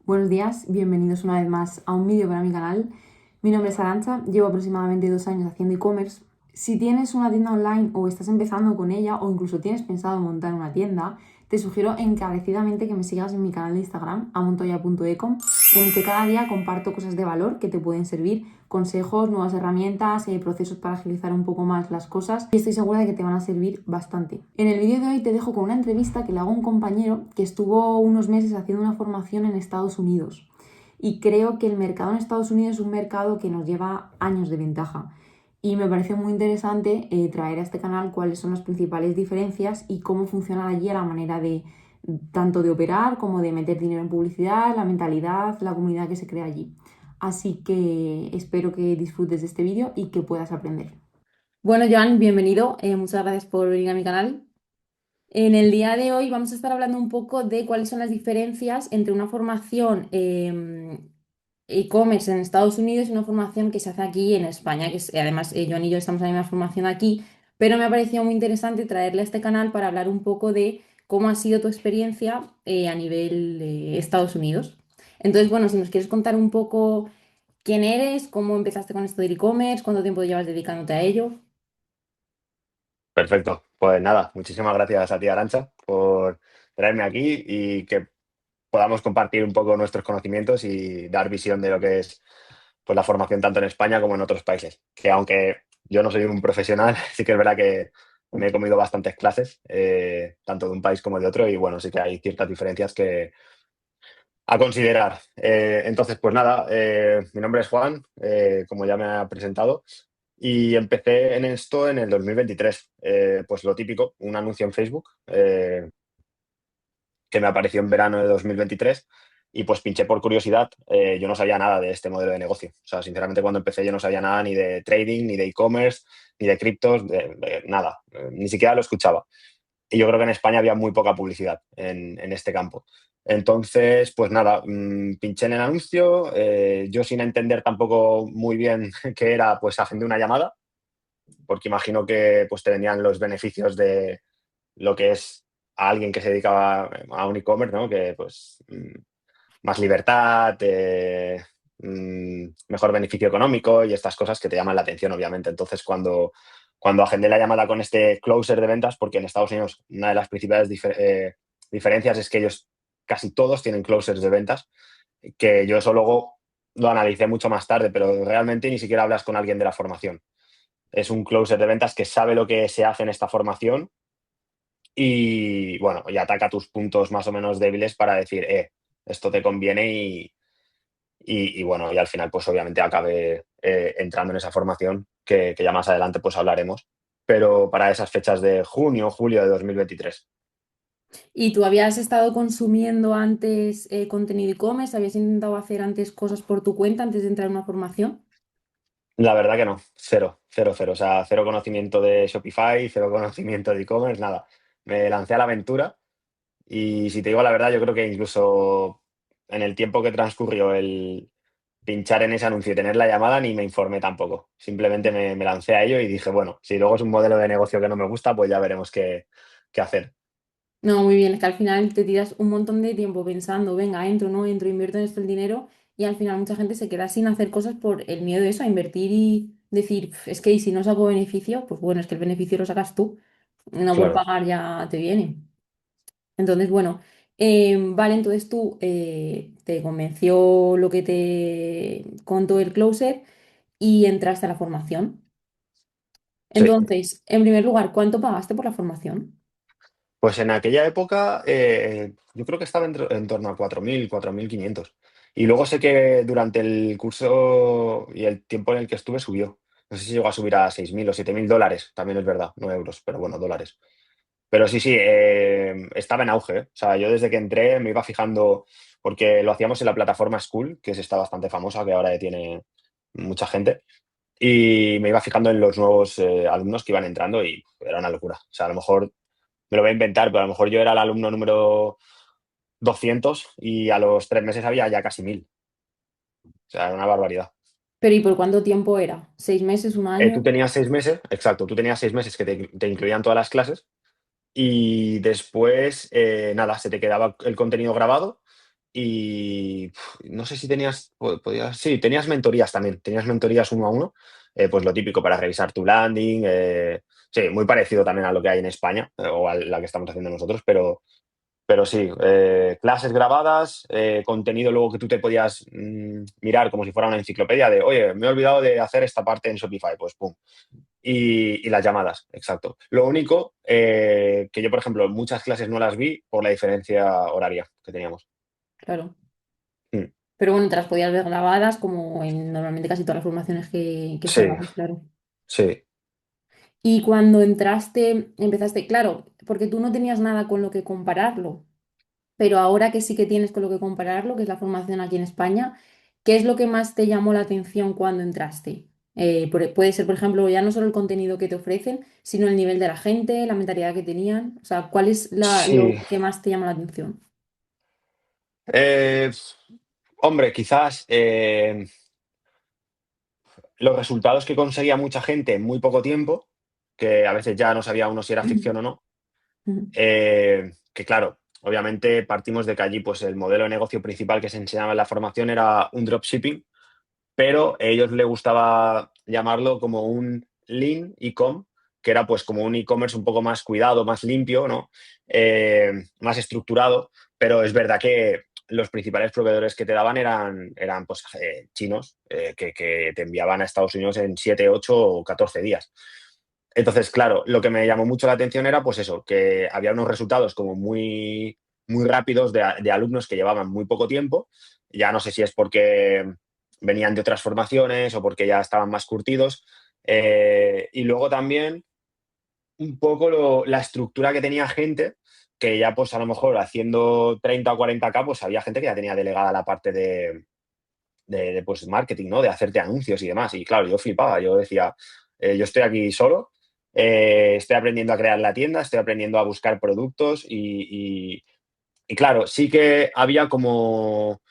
Buenos días, bienvenidos una vez más a un vídeo para mi canal. Mi nombre es Arantxa, llevo aproximadamente 2 años haciendo e-commerce. Si tienes una tienda online o estás empezando con ella o incluso tienes pensado montar una tienda, te sugiero encarecidamente que me sigas en mi canal de Instagram, amontoya.ecom, en el que cada día comparto cosas de valor que te pueden servir, consejos, nuevas herramientas, procesos para agilizar un poco más las cosas y estoy segura de que te van a servir bastante. En el vídeo de hoy te dejo con una entrevista que le hago a un compañero que estuvo unos meses haciendo una formación en Estados Unidos y creo que el mercado en Estados Unidos es un mercado que nos lleva años de ventaja. Y me parece muy interesante traer a este canal cuáles son las principales diferencias y cómo funciona allí a la manera de tanto de operar como de meter dinero en publicidad, la mentalidad, la comunidad que se crea allí. Así que espero que disfrutes de este vídeo y que puedas aprender. Bueno, Joan, bienvenido. Muchas gracias por venir a mi canal. En el día de hoy vamos a estar hablando un poco de cuáles son las diferencias entre una formación e-commerce en Estados Unidos y una formación que se hace aquí en España, que además Joan y yo estamos en la misma formación aquí, pero me ha parecido muy interesante traerle a este canal para hablar un poco de cómo ha sido tu experiencia a nivel de Estados Unidos. Entonces, bueno, si nos quieres contar un poco quién eres, cómo empezaste con esto del e-commerce, cuánto tiempo llevas dedicándote a ello. Perfecto. Pues nada, muchísimas gracias a ti, Arantxa, por traerme aquí y que podamos compartir un poco nuestros conocimientos y dar visión de lo que es pues, la formación tanto en España como en otros países. Que aunque yo no soy un profesional, sí que es verdad que me he comido bastantes clases, tanto de un país como de otro, y bueno, sí que hay ciertas diferencias que a considerar. Entonces, pues nada, mi nombre es Juan, como ya me ha presentado. Y empecé en esto en el 2023. Pues lo típico, un anuncio en Facebook que me apareció en verano de 2023 y pues pinché por curiosidad. Yo no sabía nada de este modelo de negocio. O sea, sinceramente cuando empecé yo no sabía nada ni de trading, ni de e-commerce, ni de criptos, de nada. Ni siquiera lo escuchaba. Y yo creo que en España había muy poca publicidad en este campo. Entonces, pues nada, pinché en el anuncio, yo sin entender tampoco muy bien qué era, pues agendé una llamada porque imagino que pues, te vendían los beneficios de lo que es a alguien que se dedicaba a un e-commerce, ¿no? Que pues más libertad, mejor beneficio económico y estas cosas que te llaman la atención, obviamente. Entonces, cuando agendé la llamada con este closer de ventas, porque en Estados Unidos una de las principales diferencias es que ellos casi todos tienen closers de ventas, que yo eso luego lo analicé mucho más tarde, pero realmente ni siquiera hablas con alguien de la formación. Es un closer de ventas que sabe lo que se hace en esta formación y, bueno, y ataca tus puntos más o menos débiles para decir, esto te conviene y bueno, y al final, pues obviamente acabé entrando en esa formación que ya más adelante pues hablaremos, pero para esas fechas de junio, julio de 2023. ¿Y tú habías estado consumiendo antes contenido e-commerce? ¿Habías intentado hacer antes cosas por tu cuenta antes de entrar en una formación? La verdad que no, cero, cero, cero. O sea, cero conocimiento de Shopify, cero conocimiento de e-commerce, nada. Me lancé a la aventura. Y si te digo la verdad, yo creo que incluso en el tiempo que transcurrió el pinchar en ese anuncio y tener la llamada, ni me informé tampoco. Simplemente me lancé a ello y dije, bueno, si luego es un modelo de negocio que no me gusta, pues ya veremos qué hacer. No, muy bien, es que al final te tiras un montón de tiempo pensando, venga, entro, no entro, invierto en esto el dinero y al final mucha gente se queda sin hacer cosas por el miedo de eso, a invertir y decir, "Pf, es que y si no saco beneficio, pues bueno, es que el beneficio lo sacas tú, no por Claro. pagar ya te viene". Entonces, bueno, vale, entonces tú te convenció lo que te contó el closer y entraste a la formación. Sí. Entonces, en primer lugar, ¿cuánto pagaste por la formación? Pues en aquella época yo creo que estaba en torno a 4.000, 4.500. Y luego sé que durante el curso y el tiempo en el que estuve subió. No sé si llegó a subir a 6.000 o 7.000 dólares, también es verdad, no euros, pero bueno, dólares. Pero sí, sí, estaba en auge, ¿eh? O sea, yo desde que entré me iba fijando, porque lo hacíamos en la plataforma School, que es esta bastante famosa, que ahora ya tiene mucha gente, y me iba fijando en los nuevos alumnos que iban entrando y era una locura. O sea, a lo mejor me lo voy a inventar, pero a lo mejor yo era el alumno número 200 y a los 3 meses había ya casi 1.000. O sea, era una barbaridad. Pero ¿y por cuánto tiempo era? ¿6 meses, un año? Tú tenías 6 meses, exacto, tú tenías 6 meses que te incluían todas las clases y después, nada, se te quedaba el contenido grabado y no sé si sí, tenías mentorías también, tenías mentorías uno a uno, pues lo típico para revisar tu landing, sí, muy parecido también a lo que hay en España, o a la que estamos haciendo nosotros, pero sí, clases grabadas, contenido luego que tú te podías mirar como si fuera una enciclopedia de, oye, me he olvidado de hacer esta parte en Shopify, pues pum. Y las llamadas, exacto. Lo único que yo, por ejemplo, muchas clases no las vi por la diferencia horaria que teníamos. Claro. Mm. Pero bueno, te las podías ver grabadas como en normalmente casi todas las formaciones que Sí, cerramos, claro. sí, Y cuando entraste, empezaste, claro, porque tú no tenías nada con lo que compararlo, pero ahora que sí que tienes con lo que compararlo, que es la formación aquí en España, ¿qué es lo que más te llamó la atención cuando entraste? Puede ser, por ejemplo, ya no solo el contenido que te ofrecen, sino el nivel de la gente, la mentalidad que tenían. O sea, ¿cuál es lo sí. que más te llama la atención? Eh, hombre, quizás los resultados que conseguía mucha gente en muy poco tiempo, que a veces ya no sabía uno si era ficción o no, que claro, obviamente partimos de que allí pues el modelo de negocio principal que se enseñaba en la formación era un dropshipping, pero a ellos les gustaba llamarlo como un lean e-com, que era pues como un e-commerce un poco más cuidado, más limpio, ¿no? Más estructurado, pero es verdad que los principales proveedores que te daban eran pues, chinos, que te enviaban a Estados Unidos en 7 8 o 14 días. Entonces, claro, lo que me llamó mucho la atención era pues eso, que había unos resultados como muy, muy rápidos de alumnos que llevaban muy poco tiempo. Ya no sé si es porque venían de otras formaciones o porque ya estaban más curtidos. Y luego también un poco la estructura que tenía gente, que ya pues a lo mejor haciendo 30 o 40K, pues había gente que ya tenía delegada la parte de, pues, marketing, ¿no? De hacerte anuncios y demás. Y claro, yo flipaba, yo decía, yo estoy aquí solo, estoy aprendiendo a crear la tienda, estoy aprendiendo a buscar productos y claro, sí que había como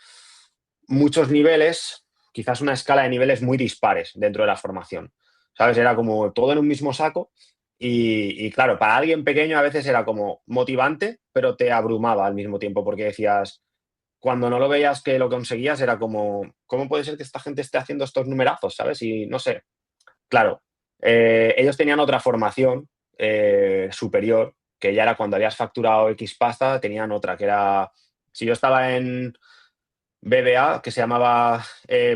muchos niveles, quizás una escala de niveles muy dispares dentro de la formación. ¿Sabes? Era como todo en un mismo saco y claro, para alguien pequeño a veces era como motivante, pero te abrumaba al mismo tiempo porque decías, cuando no lo veías que lo conseguías, era como, ¿cómo puede ser que esta gente esté haciendo estos numerazos? ¿Sabes? Y no sé, claro, ellos tenían otra formación superior, que ya era cuando habías facturado X pasta, tenían otra, que era, si yo estaba en BBA, que se llamaba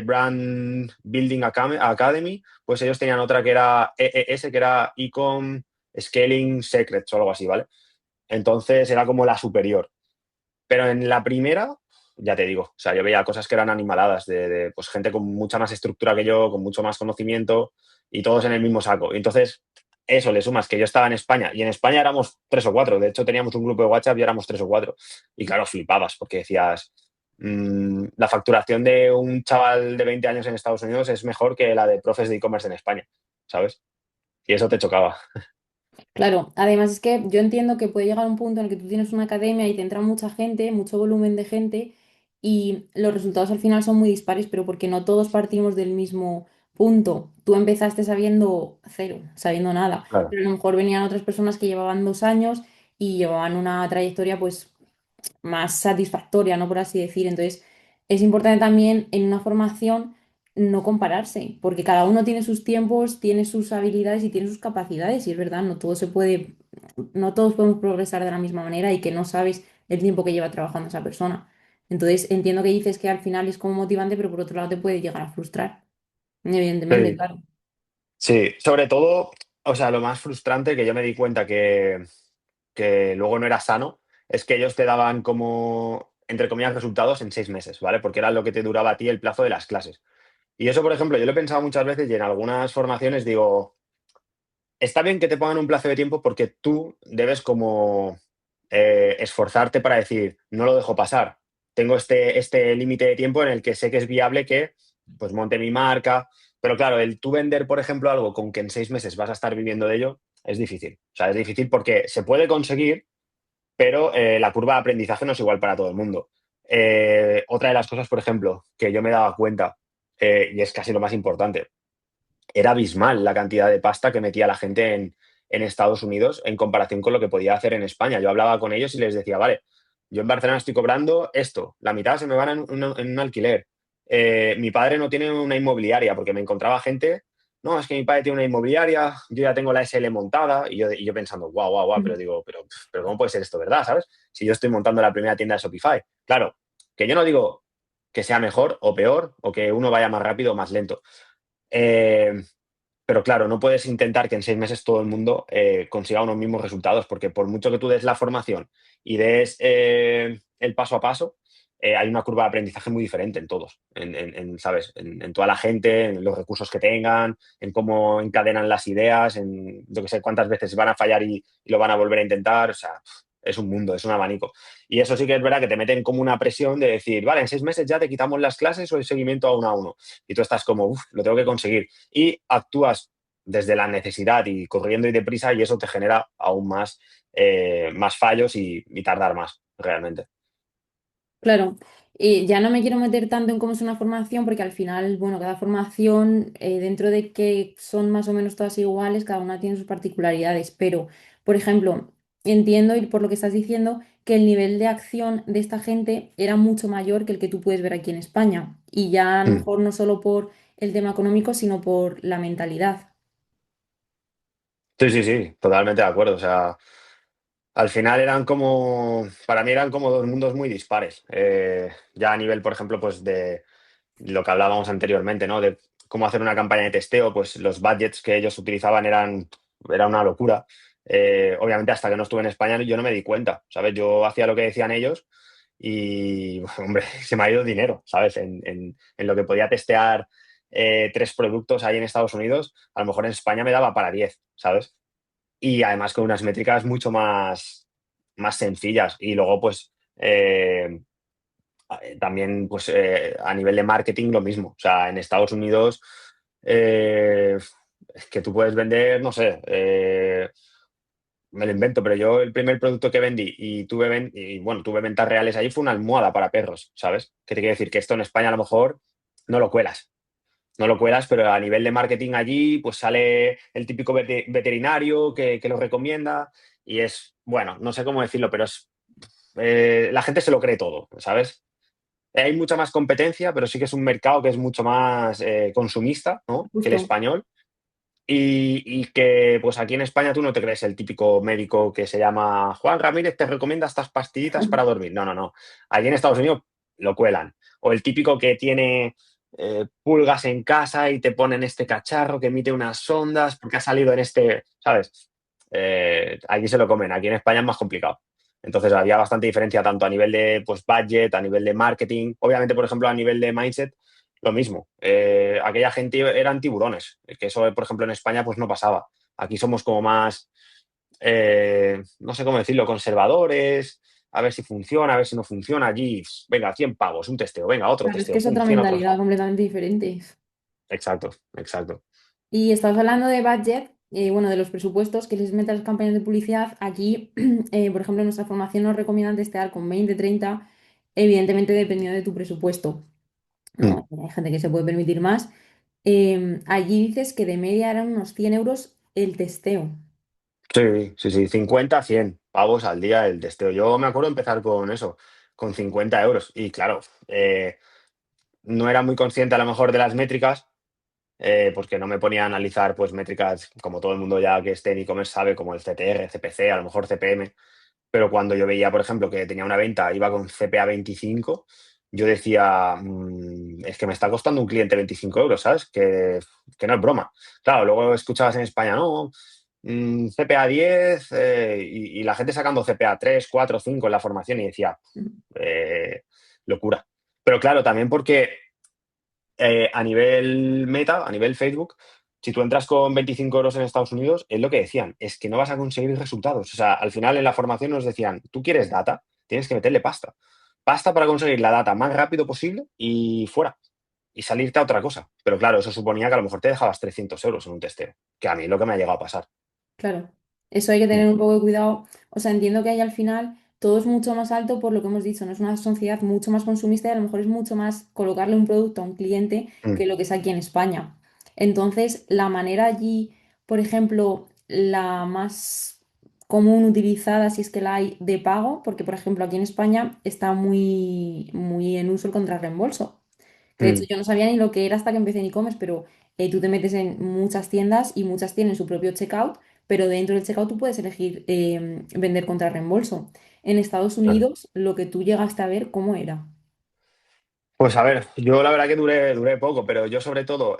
Brand Building Academy, pues ellos tenían otra que era EES, que era Ecom Scaling Secrets o algo así, ¿vale? Entonces era como la superior. Pero en la primera, ya te digo, o sea, yo veía cosas que eran animaladas, pues, gente con mucha más estructura que yo, con mucho más conocimiento y todos en el mismo saco. Y entonces, eso le sumas que yo estaba en España y en España éramos tres o cuatro. De hecho, teníamos un grupo de WhatsApp y éramos tres o cuatro. Y claro, flipabas porque decías, la facturación de un chaval de 20 años en Estados Unidos es mejor que la de profes de e-commerce en España, ¿sabes? Y eso te chocaba. Claro, además es que yo entiendo que puede llegar un punto en el que tú tienes una academia y te entra mucha gente, mucho volumen de gente y los resultados al final son muy dispares, pero porque no todos partimos del mismo punto. Tú empezaste sabiendo cero, sabiendo nada, Claro. pero a lo mejor venían otras personas que llevaban 2 años y llevaban una trayectoria pues más satisfactoria, ¿no? Por así decir. Entonces, es importante también en una formación no compararse, porque cada uno tiene sus tiempos, tiene sus habilidades y tiene sus capacidades, y es verdad, no todo se puede, no todos podemos progresar de la misma manera y que no sabes el tiempo que lleva trabajando esa persona. Entonces, entiendo que dices que al final es como motivante, pero por otro lado te puede llegar a frustrar. Evidentemente, Sí, claro. sí, sobre todo, o sea, lo más frustrante que yo me di cuenta que luego no era sano es que ellos te daban como, entre comillas, resultados en 6 meses, ¿vale? Porque era lo que te duraba a ti el plazo de las clases. Y eso, por ejemplo, yo lo he pensado muchas veces y en algunas formaciones digo, está bien que te pongan un plazo de tiempo porque tú debes como esforzarte para decir, no lo dejo pasar. Tengo este límite de tiempo en el que sé que es viable que pues monte mi marca. Pero claro, el tú vender, por ejemplo, algo con que en 6 meses vas a estar viviendo de ello, es difícil. O sea, es difícil porque se puede conseguir, pero la curva de aprendizaje no es igual para todo el mundo. Otra de las cosas, por ejemplo, que yo me daba cuenta, y es casi lo más importante, era abismal la cantidad de pasta que metía la gente en Estados Unidos en comparación con lo que podía hacer en España. Yo hablaba con ellos y les decía, vale, yo en Barcelona estoy cobrando esto, la mitad se me van en un alquiler. Mi padre no tiene una inmobiliaria porque me encontraba gente, no, es que mi padre tiene una inmobiliaria, yo ya tengo la SL montada y yo pensando, guau, guau, guau, pero Ujú. digo, pero ¿cómo puede ser esto, verdad? ¿Sabes? Si yo estoy montando la primera tienda de Shopify. Claro, que yo no digo que sea mejor o peor o que uno vaya más rápido o más lento. Eh, pero claro, no puedes intentar que en 6 meses todo el mundo consiga unos mismos resultados, porque por mucho que tú des la formación y des el paso a paso, hay una curva de aprendizaje muy diferente en todos, ¿sabes? En toda la gente, en los recursos que tengan, en cómo encadenan las ideas, en yo que sé cuántas veces van a fallar y lo van a volver a intentar. O sea, es un mundo, es un abanico. Y eso sí que es verdad que te meten como una presión de decir, vale, en 6 meses ya te quitamos las clases o el seguimiento a uno a uno. Y tú estás como, uff, lo tengo que conseguir y actúas desde la necesidad y corriendo y deprisa y eso te genera aún más fallos y tardar más realmente. Claro, ya no me quiero meter tanto en cómo es una formación, porque al final, bueno, cada formación, dentro de que son más o menos todas iguales, cada una tiene sus particularidades. Pero, por ejemplo, entiendo, y por lo que estás diciendo, que el nivel de acción de esta gente era mucho mayor que el que tú puedes ver aquí en España. Y ya a lo Mm. mejor no solo por el tema económico, sino por la mentalidad. Sí, sí, sí, totalmente de acuerdo. O sea, al final para mí eran como dos mundos muy dispares. Ya a nivel, por ejemplo, pues de lo que hablábamos anteriormente, ¿no? De cómo hacer una campaña de testeo, pues los budgets que ellos utilizaban era una locura. Obviamente, hasta que no estuve en España, yo no me di cuenta, ¿sabes? Yo hacía lo que decían ellos y, hombre, se me ha ido dinero, ¿sabes? En lo que podía testear 3 productos ahí en Estados Unidos, a lo mejor en España me daba para 10, ¿sabes? Y además con unas métricas mucho más sencillas. Y luego, pues, también pues, a nivel de marketing lo mismo. O sea, en Estados Unidos es que tú puedes vender, no sé, me lo invento, pero yo el primer producto que vendí y tuve ventas reales ahí fue una almohada para perros, ¿sabes? ¿Qué te quiere decir? Que esto en España a lo mejor no lo cuelas. No lo cuelas, pero a nivel de marketing allí, pues sale el típico veterinario que lo recomienda y es, bueno, no sé cómo decirlo, pero la gente se lo cree todo, ¿sabes? Hay mucha más competencia, pero sí que es un mercado que es mucho más consumista, ¿no? Que el Justo. español. Y que pues aquí en España tú no te crees el típico médico que se llama Juan Ramírez te recomienda estas pastillitas para dormir. No, no, no. Allí en Estados Unidos lo cuelan. O el típico que tiene pulgas en casa y te ponen este cacharro que emite unas ondas porque ha salido en este, ¿sabes? Allí se lo comen. Aquí en España es más complicado. Entonces había bastante diferencia tanto a nivel de pues, budget, a nivel de marketing. Obviamente, por ejemplo, a nivel de mindset, lo mismo. Aquella gente eran tiburones, que eso, por ejemplo, en España pues no pasaba. Aquí somos como más, no sé cómo decirlo, conservadores, a ver si funciona, a ver si no funciona. Allí, venga, 100 pavos, un testeo, venga, otro Claro, es que testeo, es pum, otra 100 otros. mentalidad completamente diferente. Exacto, exacto. Y estabas hablando de budget, bueno, de los presupuestos que les meten a las campañas de publicidad. Aquí, por ejemplo, en nuestra formación nos recomiendan testear con 20, 30, evidentemente dependiendo de tu presupuesto, Mm. ¿no? Hay gente que se puede permitir más. Allí dices que de media eran unos 100 euros el testeo. Sí, sí, sí, 50 100 pavos al día el testeo. Yo me acuerdo empezar con eso, con 50 euros. Y claro, no era muy consciente a lo mejor de las métricas, porque no me ponía a analizar pues métricas como todo el mundo ya que esté en e-commerce sabe, como el CTR, CPC, a lo mejor CPM, pero cuando yo veía, por ejemplo, que tenía una venta, iba con CPA 25, yo decía, es que me está costando un cliente 25 euros, ¿sabes? Que no es broma. Claro, luego escuchabas en España, no, CPA 10 y la gente sacando CPA 3 4 5 en la formación y decía, eh, locura. Pero claro, también porque a nivel Meta, a nivel Facebook, si tú entras con 25 euros en Estados Unidos, es lo que decían, es que no vas a conseguir resultados. O sea, al final en la formación nos decían, tú quieres data, tienes que meterle pasta. Pasta para conseguir la data más rápido posible y fuera. Y salirte a otra cosa. Pero claro, eso suponía que a lo mejor te dejabas 300 euros en un testeo, que a mí es lo que me ha llegado a pasar. Claro, eso hay que Mm, tener un poco de cuidado. O sea, entiendo que ahí al final todo es mucho más alto por lo que hemos dicho, no es una sociedad mucho más consumista y a lo mejor es mucho más colocarle un producto a un cliente mm, que lo que es aquí en España. Entonces, la manera allí, por ejemplo, la más común utilizada, si es que la hay, de pago, porque por ejemplo aquí en España está muy, muy en uso el contrarreembolso. Que de hecho Mm, yo no sabía ni lo que era hasta que empecé en e-commerce, pero tú te metes en muchas tiendas y muchas tienen su propio checkout, pero dentro del checkout tú puedes elegir vender contra reembolso. En Estados claro. Unidos, lo que tú llegaste a ver, ¿cómo era? Pues a ver, yo la verdad que duré poco, pero yo sobre todo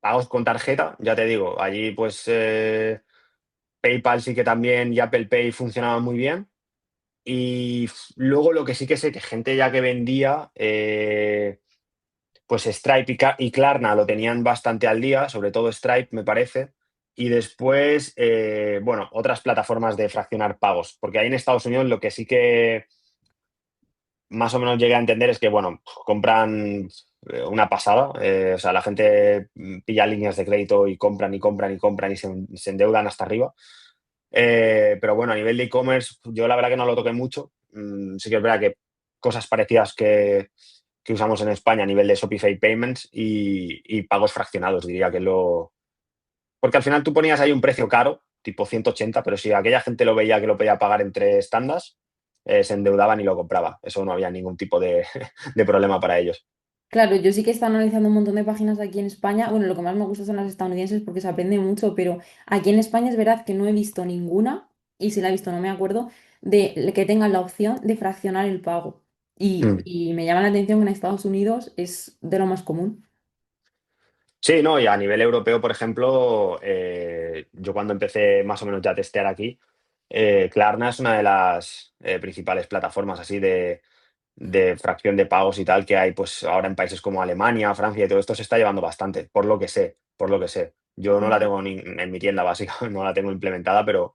pagos con tarjeta, ya te digo, allí pues PayPal sí que también y Apple Pay funcionaban muy bien. Y luego lo que sí que sé que gente ya que vendía, pues Stripe y Klarna lo tenían bastante al día, sobre todo Stripe me parece. Y después, bueno, otras plataformas de fraccionar pagos, porque ahí en Estados Unidos lo que sí que más o menos llegué a entender es que, bueno, compran una pasada. O sea, la gente pilla líneas de crédito y compran y compran y compran y se endeudan hasta arriba. Pero bueno, a nivel de e-commerce, yo la verdad que no lo toqué mucho. Sí que es verdad que cosas parecidas que usamos en España a nivel de Shopify Payments y pagos fraccionados, diría que lo... Porque al final tú ponías ahí un precio caro, tipo 180, pero si aquella gente lo veía que lo podía pagar en 3 tandas, se endeudaban y lo compraba. Eso no había ningún tipo de, de problema para ellos. Claro, yo sí que he estado analizando un montón de páginas aquí en España. Bueno, lo que más me gusta son las estadounidenses porque se aprende mucho, pero aquí en España es verdad que no he visto ninguna, y si la he visto no me acuerdo, de que tengan la opción de fraccionar el pago. Mm. Y me llama la atención que en Estados Unidos es de lo más común. Sí, no, y a nivel europeo, por ejemplo, yo cuando empecé más o menos ya a testear aquí, Klarna es una de las principales plataformas así de fracción de pagos y tal que hay pues ahora en países como Alemania, Francia y todo esto se está llevando bastante, por lo que sé, por lo que sé. Yo no la Ujú. tengo ni en mi tienda básica, no la tengo implementada, pero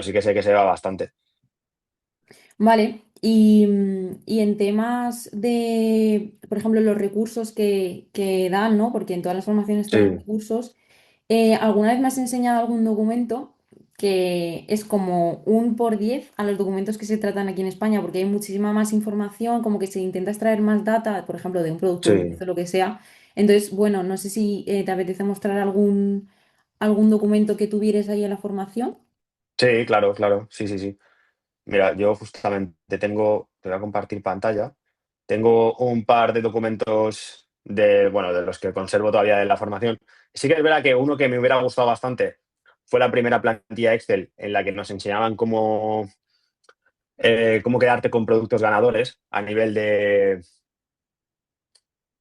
sí que sé que se va bastante. Vale, y en temas de, por ejemplo, los recursos que dan, ¿no? Porque en todas las formaciones te dan Sí, recursos. ¿Alguna vez me has enseñado algún documento que es como un por 10 a los documentos que se tratan aquí en España? Porque hay muchísima más información, como que se intenta extraer más data, por ejemplo, de un producto, de un sí, proceso, lo que sea. Entonces, bueno, no sé si te apetece mostrar algún documento que tuvieres ahí en la formación. sí, claro, claro, sí, sí, sí. Mira, yo justamente te voy a compartir pantalla. Tengo un par de documentos bueno, de los que conservo todavía de la formación. Sí que es verdad que uno que me hubiera gustado bastante fue la primera plantilla Excel en la que nos enseñaban cómo quedarte con productos ganadores a nivel de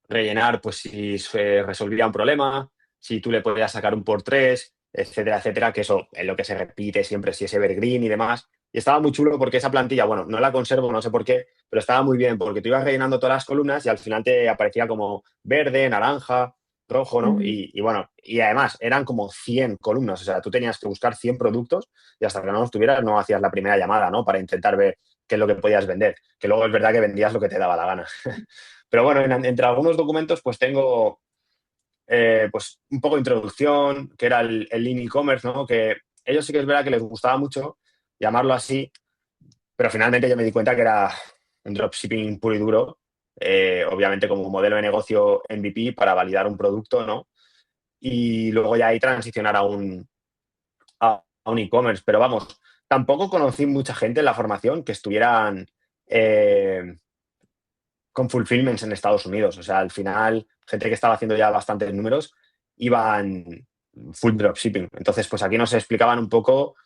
rellenar, pues si se resolvía un problema, si tú le podías sacar un por tres, etcétera, etcétera, que eso es lo que se repite siempre, si es evergreen y demás. Y estaba muy chulo porque esa plantilla, bueno, no la conservo, no sé por qué, pero estaba muy bien porque tú ibas rellenando todas las columnas y al final te aparecía como verde, naranja, rojo, ¿no? Ujú. Y bueno, y además eran como 100 columnas, o sea, tú tenías que buscar 100 productos y hasta que no los tuvieras no hacías la primera llamada, ¿no? Para intentar ver qué es lo que podías vender, que luego es verdad que vendías lo que te daba la gana. Pero bueno, entre algunos documentos pues tengo pues un poco de introducción, que era el Lean e-commerce, ¿no? Que ellos sí que es verdad que les gustaba mucho llamarlo así, pero finalmente yo me di cuenta que era un dropshipping puro y duro, obviamente como un modelo de negocio MVP para validar un producto, ¿no? Y luego ya ahí transicionar a un e-commerce. Pero vamos, tampoco conocí mucha gente en la formación que estuvieran eh, con fulfillments en Estados Unidos. O sea, al final, gente que estaba haciendo ya bastantes números iban full dropshipping. Entonces, pues aquí nos explicaban un poco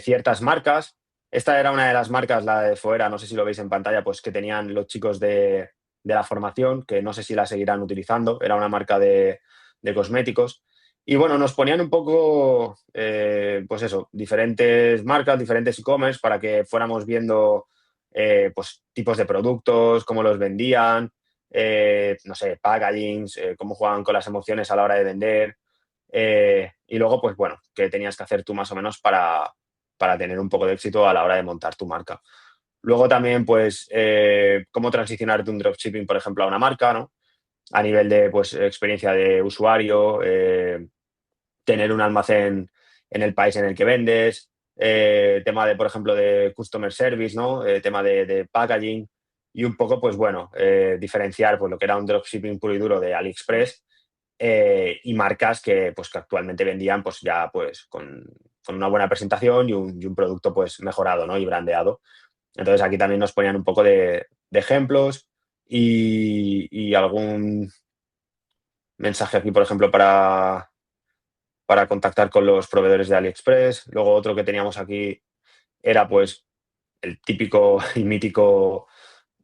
ciertas marcas. Esta era una de las marcas, la de Foera, no sé si lo veis en pantalla, pues que tenían los chicos de la formación, que no sé si la seguirán utilizando. Era una marca de cosméticos. Y bueno, nos ponían un poco, pues eso, diferentes marcas, diferentes e-commerce para que fuéramos viendo pues tipos de productos, cómo los vendían, no sé, packagings, cómo jugaban con las emociones a la hora de vender. Y luego, pues bueno, qué tenías que hacer tú más o menos para tener un poco de éxito a la hora de montar tu marca. Luego también, pues, cómo transicionar de un dropshipping, por ejemplo, a una marca, ¿no? A nivel de, pues, experiencia de usuario, tener un almacén en el país en el que vendes, tema de, por ejemplo, de customer service, ¿no? Tema de packaging y un poco, pues bueno, diferenciar pues, lo que era un dropshipping puro y duro de AliExpress y marcas que, pues, que actualmente vendían pues ya pues con una buena presentación y un producto pues mejorado, ¿no? Y brandeado. Entonces aquí también nos ponían un poco de ejemplos y algún mensaje aquí, por ejemplo, para contactar con los proveedores de AliExpress. Luego otro que teníamos aquí era pues el típico y mítico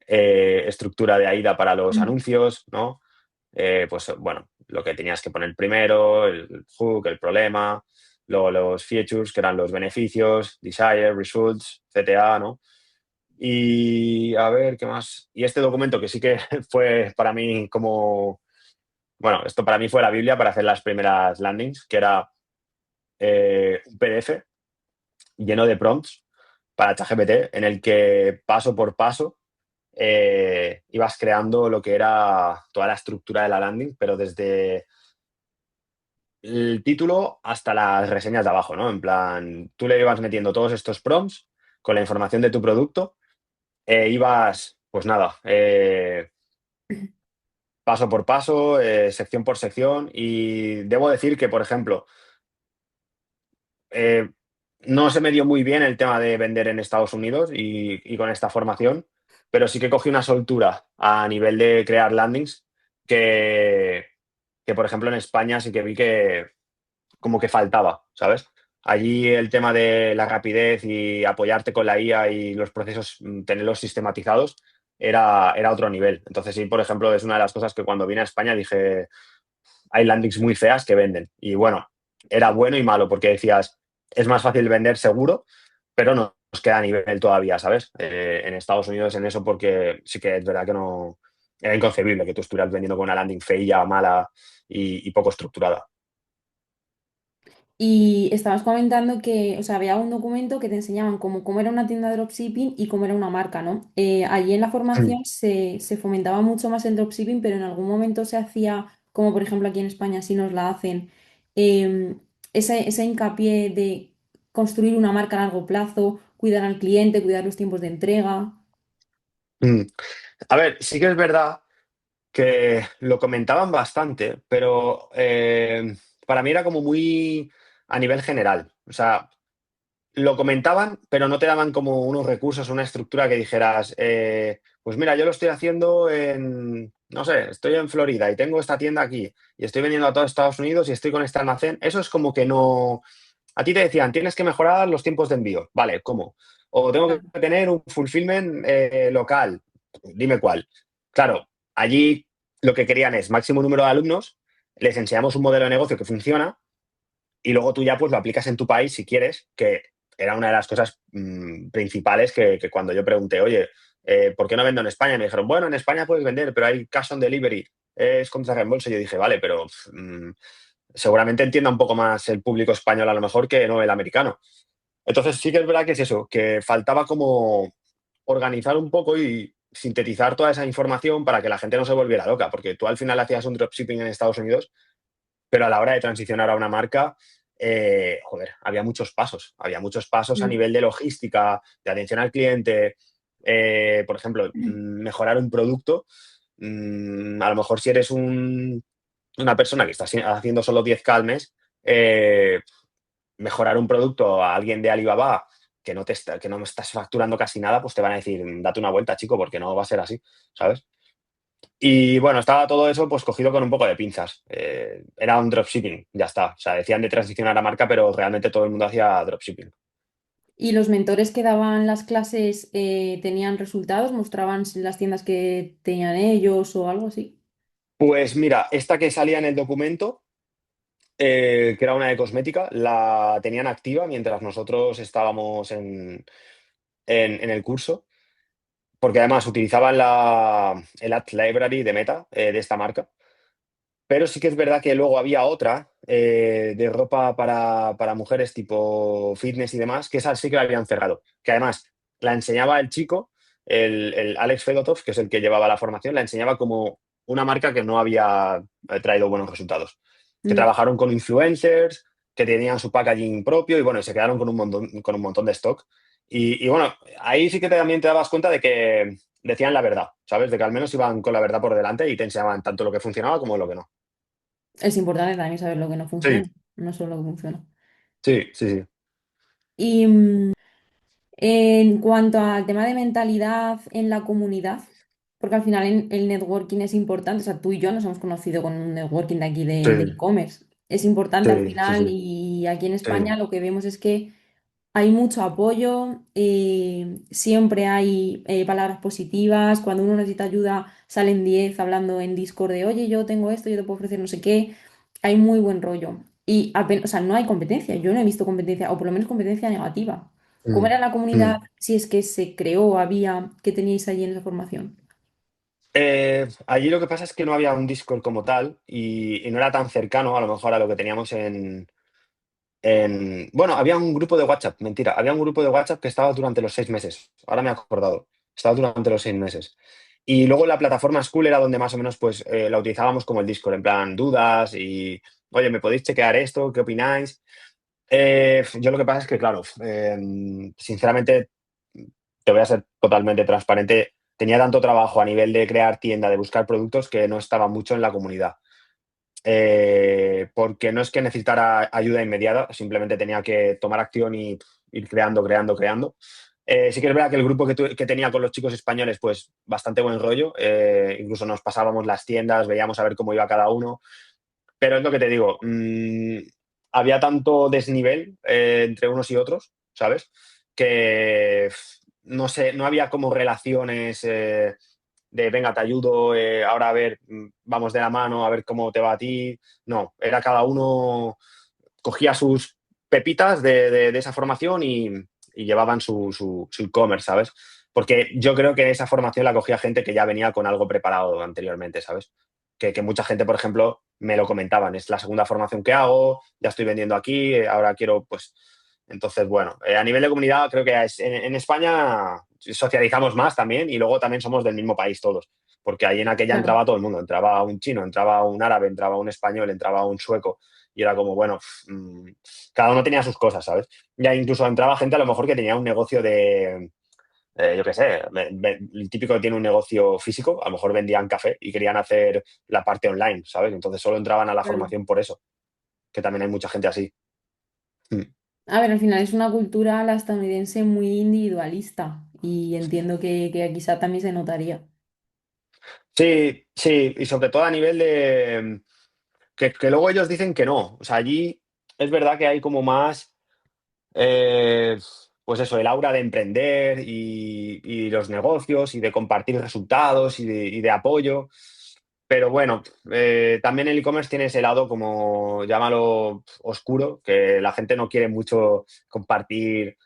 estructura de AIDA para los Mm. anuncios, ¿no? Pues bueno, lo que tenías que poner primero, el hook, el problema, luego los features, que eran los beneficios, desire, results, CTA, ¿no? Y a ver, ¿qué más? Y este documento que sí que fue para mí como, bueno, esto para mí fue la Biblia para hacer las primeras landings, que era un PDF lleno de prompts para ChatGPT en el que paso por paso ibas creando lo que era toda la estructura de la landing, pero desde el título hasta las reseñas de abajo, ¿no? En plan, tú le ibas metiendo todos estos prompts con la información de tu producto, ibas, pues nada, paso por paso, sección por sección, y debo decir que, por ejemplo, eh, no se me dio muy bien el tema de vender en Estados Unidos y con esta formación, pero sí que cogí una soltura a nivel de crear landings que, que, por ejemplo, en España sí que vi que como que faltaba, ¿sabes? Allí el tema de la rapidez y apoyarte con la IA y los procesos, tenerlos sistematizados, era otro nivel. Entonces, sí, por ejemplo, es una de las cosas que cuando vine a España dije, hay landings muy feas que venden. Y bueno, era bueno y malo porque decías, es más fácil vender seguro, pero no nos queda a nivel todavía, ¿sabes? En Estados Unidos en eso porque sí que es verdad que no... Era inconcebible que tú estuvieras vendiendo con una landing feilla, mala y poco estructurada. Y estabas comentando que, o sea, había un documento que te enseñaban cómo era una tienda de dropshipping y cómo era una marca, ¿no? Allí en la formación se fomentaba mucho más el dropshipping, pero en algún momento se hacía, como por ejemplo aquí en España sí nos la hacen, ese hincapié de construir una marca a largo plazo, cuidar al cliente, cuidar los tiempos de entrega. Mm. A ver, sí que es verdad que lo comentaban bastante, pero para mí era como muy a nivel general. O sea, lo comentaban, pero no te daban como unos recursos, una estructura que dijeras, pues mira, yo lo estoy haciendo en, no sé, estoy en Florida y tengo esta tienda aquí y estoy vendiendo a todo Estados Unidos y estoy con este almacén. Eso es como que no... A ti te decían, tienes que mejorar los tiempos de envío. Vale, ¿cómo? O tengo Claro. que tener un fulfillment local. Dime cuál. Claro, allí lo que querían es máximo número de alumnos, les enseñamos un modelo de negocio que funciona y luego tú ya pues lo aplicas en tu país si quieres, que era una de las cosas principales que cuando yo pregunté, oye, ¿por qué no vendo en España? Me dijeron, bueno, en España puedes vender, pero hay cash on delivery, es contra reembolso. Y yo dije, vale, pero seguramente entienda un poco más el público español a lo mejor que no el americano. Entonces sí que es verdad que es eso, que faltaba como organizar un poco y sintetizar toda esa información para que la gente no se volviera loca, porque tú al final hacías un dropshipping en Estados Unidos, pero a la hora de transicionar a una marca, joder, había muchos pasos a Mm. nivel de logística, de atención al cliente, por ejemplo, mejorar un producto. A lo mejor si eres una persona que está haciendo solo 10K al mes, mejorar un producto a alguien de Alibaba que no me estás facturando casi nada, pues te van a decir, date una vuelta, chico, porque no va a ser así, ¿sabes? Y bueno, estaba todo eso pues cogido con un poco de pinzas. Era un dropshipping, ya está. O sea, decían de transicionar a marca, pero realmente todo el mundo hacía dropshipping. ¿Y los mentores que daban las clases tenían resultados? ¿Mostraban las tiendas que tenían ellos o algo así? Pues mira, esta que salía en el documento, que era una de cosmética, la tenían activa mientras nosotros estábamos en el curso, porque además utilizaban el Ad Library de Meta, de esta marca. Pero sí que es verdad que luego había otra de ropa para mujeres tipo fitness y demás, que esa sí que la habían cerrado. Que además la enseñaba el chico, el Alex Fedotov, que es el que llevaba la formación, la enseñaba como una marca que no había traído buenos resultados. Que Mm. trabajaron con influencers, que tenían su packaging propio y bueno, y se quedaron con un montón de stock. Y bueno, ahí sí que también te dabas cuenta de que decían la verdad, ¿sabes? De que al menos iban con la verdad por delante y te enseñaban tanto lo que funcionaba como lo que no. Es importante también saber lo que no Sí, funciona, no solo lo que funciona. sí, sí, sí. Y en cuanto al tema de mentalidad en la comunidad, porque al final el networking es importante, o sea, tú y yo nos hemos conocido con un networking de aquí de Sí, e-commerce. Es importante al sí, sí, final sí, y aquí en España sí. lo que vemos es que hay mucho apoyo, siempre hay palabras positivas, cuando uno necesita ayuda salen 10 hablando en Discord de, oye, yo tengo esto, yo te puedo ofrecer no sé qué, hay muy buen rollo. Y apenas, o sea, no hay competencia, yo no he visto competencia, o por lo menos competencia negativa. ¿Cómo Mm, era la comunidad, mm. si es que se creó o había, que teníais allí en esa formación? Allí lo que pasa es que no había un Discord como tal y no era tan cercano a lo mejor a lo que teníamos bueno, había un grupo de WhatsApp, mentira, había un grupo de WhatsApp que estaba durante los 6 meses, ahora me he acordado, estaba durante los 6 meses. Y luego la plataforma School era donde más o menos pues la utilizábamos como el Discord, en plan dudas y, oye, ¿me podéis chequear esto? ¿Qué opináis? Yo lo que pasa es que, claro, sinceramente, te voy a ser totalmente transparente, tenía tanto trabajo a nivel de crear tienda, de buscar productos, que no estaba mucho en la comunidad. Porque no es que necesitara ayuda inmediata, simplemente tenía que tomar acción y ir creando, creando, creando. Sí que es verdad que el grupo que tenía con los chicos españoles, pues bastante buen rollo. Incluso nos pasábamos las tiendas, veíamos a ver cómo iba cada uno. Pero es lo que te digo, había tanto desnivel entre unos y otros, ¿sabes? Que no sé, no había como relaciones de venga, te ayudo, ahora a ver, vamos de la mano, a ver cómo te va a ti. No, era cada uno cogía sus pepitas de esa formación y llevaban su e-commerce, ¿sabes? Porque yo creo que esa formación la cogía gente que ya venía con algo preparado anteriormente, ¿sabes? Que mucha gente, por ejemplo, me lo comentaban, es la segunda formación que hago, ya estoy vendiendo aquí, ahora quiero, pues, entonces, bueno, a nivel de comunidad creo que en España socializamos más también y luego también somos del mismo país todos, porque ahí en aquella Claro. entraba todo el mundo, entraba un chino, entraba un árabe, entraba un español, entraba un sueco y era como, bueno, cada uno tenía sus cosas, ¿sabes? Ya incluso entraba gente a lo mejor que tenía un negocio de, yo qué sé, el típico que tiene un negocio físico, a lo mejor vendían café y querían hacer la parte online, ¿sabes? Entonces solo entraban a la Claro. formación por eso, que también hay mucha gente así. Mm. A ver, al final es una cultura la estadounidense muy individualista y entiendo que quizá también se notaría. Sí, sí, y sobre todo a nivel de que luego ellos dicen que no. O sea, allí es verdad que hay como más, eh, pues eso, el aura de emprender y los negocios y de compartir resultados y de apoyo. Pero bueno, también el e-commerce tiene ese lado como, llámalo oscuro, que la gente no quiere mucho compartir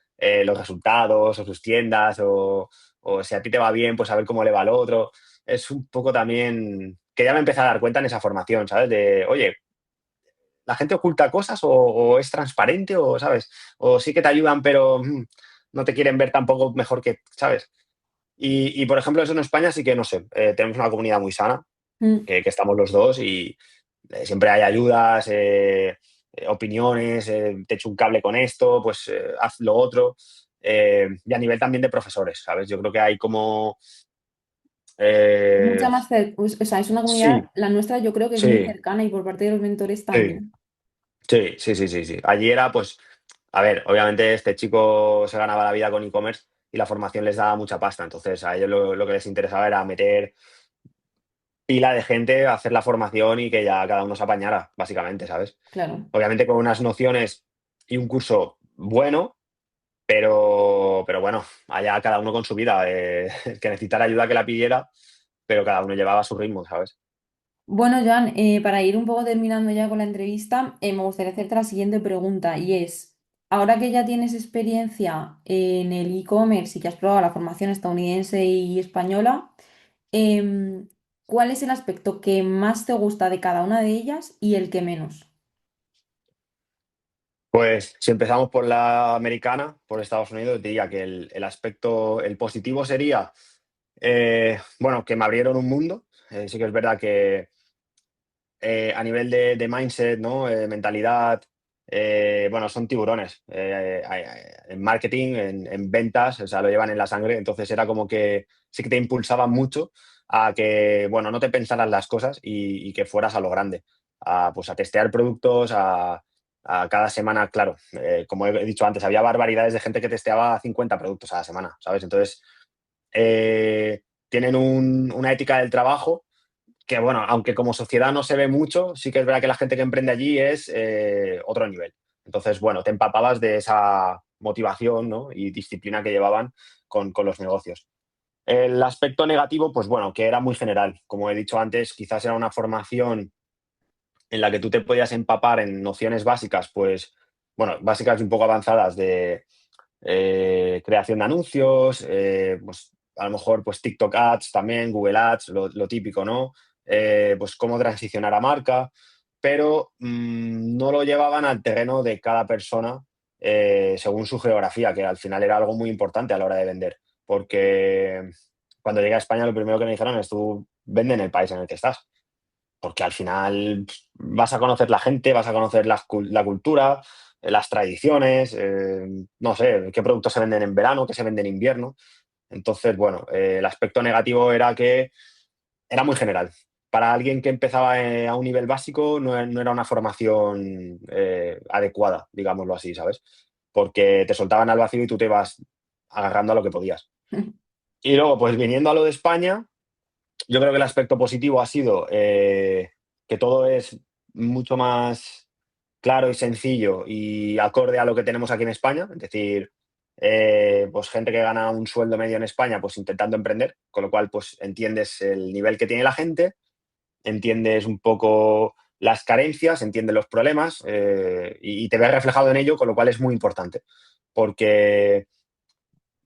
los resultados o sus tiendas o si a ti te va bien, pues a ver cómo le va al otro. Es un poco también que ya me empecé a dar cuenta en esa formación, ¿sabes? De, oye, la gente oculta cosas o es transparente o, ¿sabes? O sí que te ayudan, pero no te quieren ver tampoco mejor que, ¿sabes? Y, por ejemplo, eso en España sí que, no sé, tenemos una comunidad muy sana, Mm. que estamos los dos y siempre hay ayudas, opiniones, te echo un cable con esto, pues haz lo otro. Y a nivel también de profesores, ¿sabes? Yo creo que hay como... Mucha eh, más, o sea, es una comunidad, sí, la nuestra yo creo que es muy sí, cercana y por parte de los mentores sí, también. sí, sí, sí, sí, sí. Allí era, pues, a ver, obviamente este chico se ganaba la vida con e-commerce y la formación les daba mucha pasta, entonces a ellos lo que les interesaba era meter pila de gente, hacer la formación y que ya cada uno se apañara, básicamente, ¿sabes? Claro. Obviamente con unas nociones y un curso bueno, pero bueno, allá cada uno con su vida. El que necesitara ayuda que la pidiera, pero cada uno llevaba su ritmo, ¿sabes? Bueno, Joan, para ir un poco terminando ya con la entrevista, me gustaría hacerte la siguiente pregunta y es, ahora que ya tienes experiencia en el e-commerce y que has probado la formación estadounidense y española, em, ¿cuál es el aspecto que más te gusta de cada una de ellas y el que menos? Pues si empezamos por la americana, por Estados Unidos, diría que el aspecto, el positivo sería, bueno, que me abrieron un mundo. Sí que es verdad que a nivel de mindset, ¿no? Mentalidad, bueno, son tiburones. En marketing, en ventas, o sea, lo llevan en la sangre. Entonces era como que sí que te impulsaban mucho a que, bueno, no te pensaras las cosas y que fueras a lo grande, a, pues a testear productos, a cada semana, claro, como he dicho antes, había barbaridades de gente que testeaba 50 productos a la semana, ¿sabes? Entonces, tienen una ética del trabajo que, bueno, aunque como sociedad no se ve mucho, sí que es verdad que la gente que emprende allí es otro nivel. Entonces, bueno, te empapabas de esa motivación, ¿no? Y disciplina que llevaban con los negocios. El aspecto negativo, pues bueno, que era muy general. Como he dicho antes, quizás era una formación en la que tú te podías empapar en nociones básicas, pues, bueno, básicas y un poco avanzadas de creación de anuncios, pues a lo mejor pues TikTok Ads también, Google Ads, lo típico, ¿no? Pues cómo transicionar a marca, pero no lo llevaban al terreno de cada persona según su geografía, que al final era algo muy importante a la hora de vender, porque cuando llegué a España lo primero que me dijeron es tú vende en el país en el que estás, porque al final vas a conocer la gente, vas a conocer la cultura, las tradiciones, no sé, qué productos se venden en verano, qué se venden en invierno. Entonces, bueno, el aspecto negativo era que era muy general. Para alguien que empezaba a un nivel básico no era una formación adecuada, digámoslo así, ¿sabes? Porque te soltaban al vacío y tú te ibas agarrando a lo que podías. Y luego, pues viniendo a lo de España, yo creo que el aspecto positivo ha sido que todo es mucho más claro y sencillo y acorde a lo que tenemos aquí en España. Es decir, pues gente que gana un sueldo medio en España, pues intentando emprender, con lo cual pues entiendes el nivel que tiene la gente, entiendes un poco las carencias, entiendes los problemas y te ves reflejado en ello, con lo cual es muy importante. Porque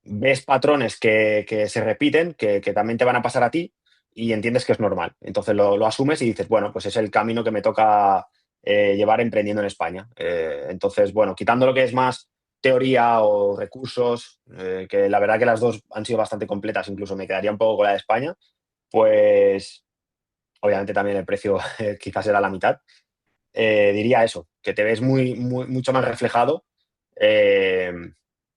ves patrones que se repiten, que también te van a pasar a ti y entiendes que es normal. Entonces lo asumes y dices, bueno, pues es el camino que me toca llevar emprendiendo en España. Entonces, bueno, quitando lo que es más teoría o recursos, que la verdad que las dos han sido bastante completas, incluso me quedaría un poco con la de España, pues obviamente también el precio quizás era la mitad. Diría eso, que te ves mucho más reflejado eh,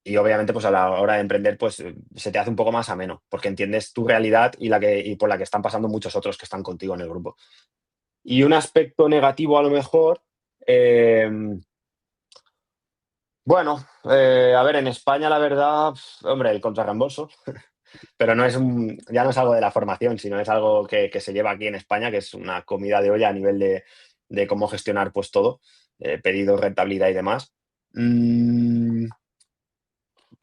y obviamente pues a la hora de emprender pues se te hace un poco más ameno porque entiendes tu realidad y por la que están pasando muchos otros que están contigo en el grupo. Y un aspecto negativo a lo mejor, eh, bueno, a ver, en España la verdad, hombre, el contrarreembolso, pero ya no es algo de la formación, sino es algo que se lleva aquí en España, que es una comida de olla a nivel de cómo gestionar pues todo, pedidos, rentabilidad y demás. Mm,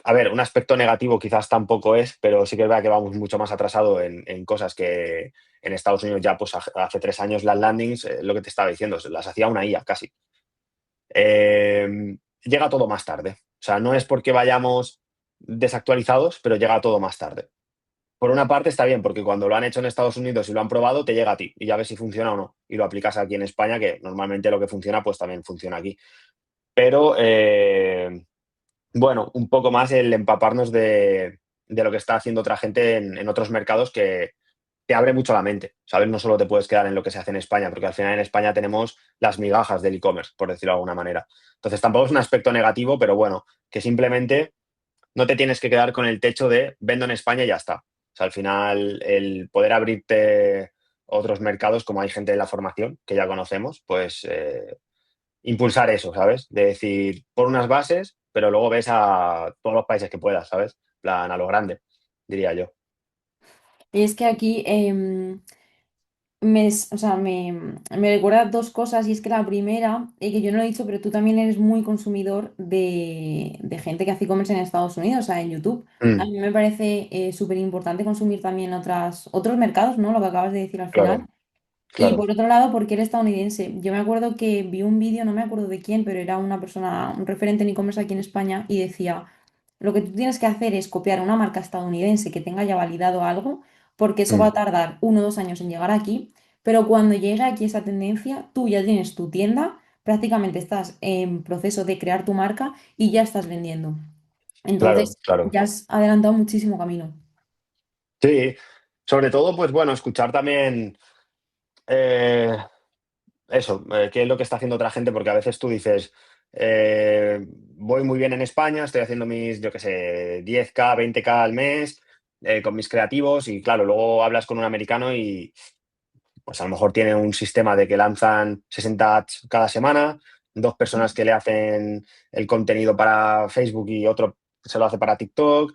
a ver, un aspecto negativo quizás tampoco es, pero sí que es verdad que vamos mucho más atrasado en cosas que en Estados Unidos ya pues hace 3 años las landings, lo que te estaba diciendo, las hacía una IA casi. Llega todo más tarde. O sea, no es porque vayamos desactualizados, pero llega todo más tarde. Por una parte está bien, porque cuando lo han hecho en Estados Unidos y lo han probado, te llega a ti y ya ves si funciona o no. Y lo aplicas aquí en España, que normalmente lo que funciona, pues también funciona aquí. Pero, bueno, un poco más el empaparnos de lo que está haciendo otra gente en otros mercados que te abre mucho la mente, ¿sabes? No solo te puedes quedar en lo que se hace en España, porque al final en España tenemos las migajas del e-commerce, por decirlo de alguna manera. Entonces tampoco es un aspecto negativo, pero bueno, que simplemente no te tienes que quedar con el techo de vendo en España y ya está. O sea, al final, el poder abrirte otros mercados, como hay gente en la formación que ya conocemos, pues impulsar eso, ¿sabes? De decir, por unas bases, pero luego ves a todos los países que puedas, ¿sabes? Plan, a lo grande, diría yo. Y es que aquí o sea, me recuerda dos cosas y es que la primera, que yo no lo he dicho, pero tú también eres muy consumidor de gente que hace e-commerce en Estados Unidos, o sea, en YouTube. A Mm, mí me parece súper importante consumir también otros mercados, ¿no? Lo que acabas de decir al final. claro, Y claro. por otro lado, porque eres estadounidense. Yo me acuerdo que vi un vídeo, no me acuerdo de quién, pero era una persona, un referente en e-commerce aquí en España, y decía, lo que tú tienes que hacer es copiar una marca estadounidense que tenga ya validado algo, porque eso va Mm, a tardar 1 o 2 años en llegar aquí, pero cuando llegue aquí esa tendencia, tú ya tienes tu tienda, prácticamente estás en proceso de crear tu marca y ya estás vendiendo. claro, Entonces, claro. ya has adelantado muchísimo camino. Sí, sobre todo, pues bueno, escuchar también eh, eso, qué es lo que está haciendo otra gente, porque a veces tú dices, voy muy bien en España, estoy haciendo mis, yo qué sé, 10K 20K al mes con mis creativos y claro, luego hablas con un americano y pues a lo mejor tiene un sistema de que lanzan 60 ads cada semana, dos personas que le hacen el contenido para Facebook y otro se lo hace para TikTok.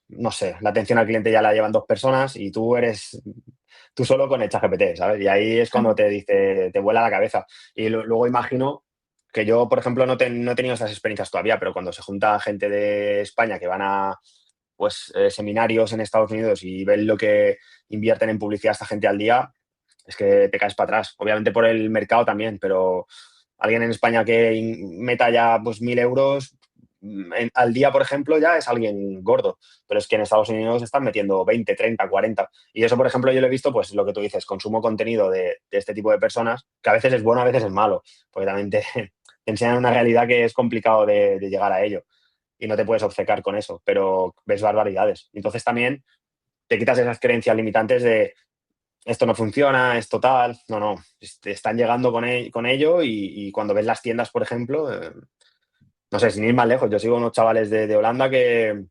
No sé, la atención al cliente ya la llevan dos personas y tú eres tú solo con el ChatGPT, ¿sabes? Y ahí es cuando te dice, te vuela la cabeza. Y luego imagino que yo, por ejemplo, no he tenido esas experiencias todavía, pero cuando se junta gente de España que van a pues seminarios en Estados Unidos y ven lo que invierten en publicidad esta gente al día, es que te caes para atrás. Obviamente por el mercado también, pero alguien en España que meta ya pues 1.000 euros al día, por ejemplo, ya es alguien gordo. Pero es que en Estados Unidos están metiendo 20, 30, 40. Y eso, por ejemplo, yo lo he visto, pues lo que tú dices, consumo contenido de este tipo de personas, que a veces es bueno, a veces es malo, porque también te enseñan una realidad que es complicado de llegar a ello y no te puedes obcecar con eso, pero ves barbaridades. Entonces también te quitas esas creencias limitantes de esto no funciona, es total. No, no, están llegando con ello y cuando ves las tiendas, por ejemplo, no sé, sin ir más lejos, yo sigo unos chavales de Holanda que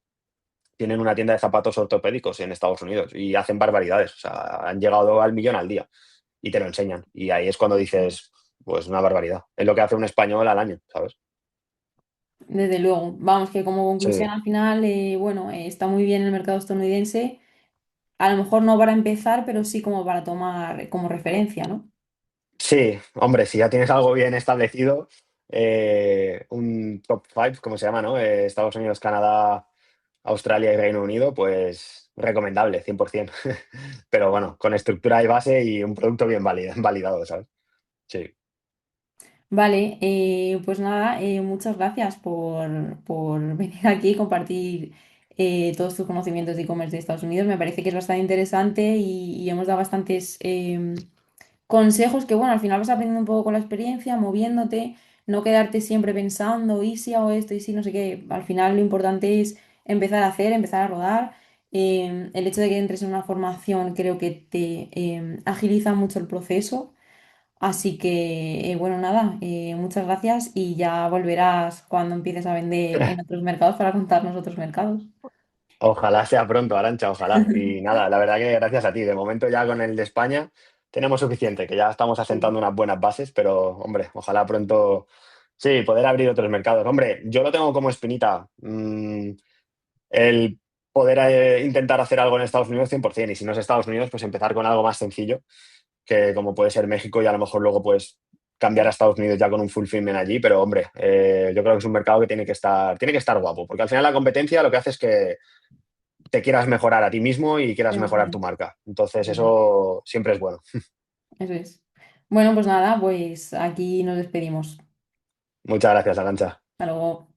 tienen una tienda de zapatos ortopédicos en Estados Unidos y hacen barbaridades. O sea, han llegado al millón al día y te lo enseñan. Y ahí es cuando dices, pues una barbaridad. Es lo que hace un español al año, ¿sabes? Desde luego. Vamos, que como conclusión Sí. al final, bueno, está muy bien el mercado estadounidense. A lo mejor no para empezar, pero sí como para tomar como referencia, ¿no? Sí, hombre, si ya tienes algo bien establecido, un top 5, como se llama, ¿no? Estados Unidos, Canadá, Australia y Reino Unido, pues recomendable, 100%. Pero bueno, con estructura y base y un producto bien validado, ¿sabes? Sí. Vale, pues nada, muchas gracias por venir aquí y compartir todos tus conocimientos de e-commerce de Estados Unidos. Me parece que es bastante interesante y hemos dado bastantes consejos que, bueno, al final vas aprendiendo un poco con la experiencia, moviéndote, no quedarte siempre pensando, y si hago esto, y si no sé qué. Al final lo importante es empezar a hacer, empezar a rodar. El hecho de que entres en una formación creo que te agiliza mucho el proceso. Así que, bueno, nada, muchas gracias y ya volverás cuando empieces a vender en otros mercados para contarnos otros mercados. Ojalá sea pronto, Arancha, ojalá. Y nada, la verdad que gracias a ti. De momento ya con el de España tenemos suficiente, que ya estamos Sí. asentando unas buenas bases, pero hombre, ojalá pronto, sí, poder abrir otros mercados. Hombre, yo lo tengo como espinita, el poder intentar hacer algo en Estados Unidos 100%, y si no es Estados Unidos, pues empezar con algo más sencillo, que como puede ser México y a lo mejor luego pues cambiar a Estados Unidos ya con un fulfillment allí, pero hombre, yo creo que es un mercado que tiene que estar guapo, porque al final la competencia lo que hace es que te quieras mejorar a ti mismo y quieras mejorar tu Demasiado. marca. Entonces, Ujú. eso siempre es bueno. Eso es. Bueno, pues nada, pues aquí nos despedimos. Muchas gracias, Arancha. Hasta luego.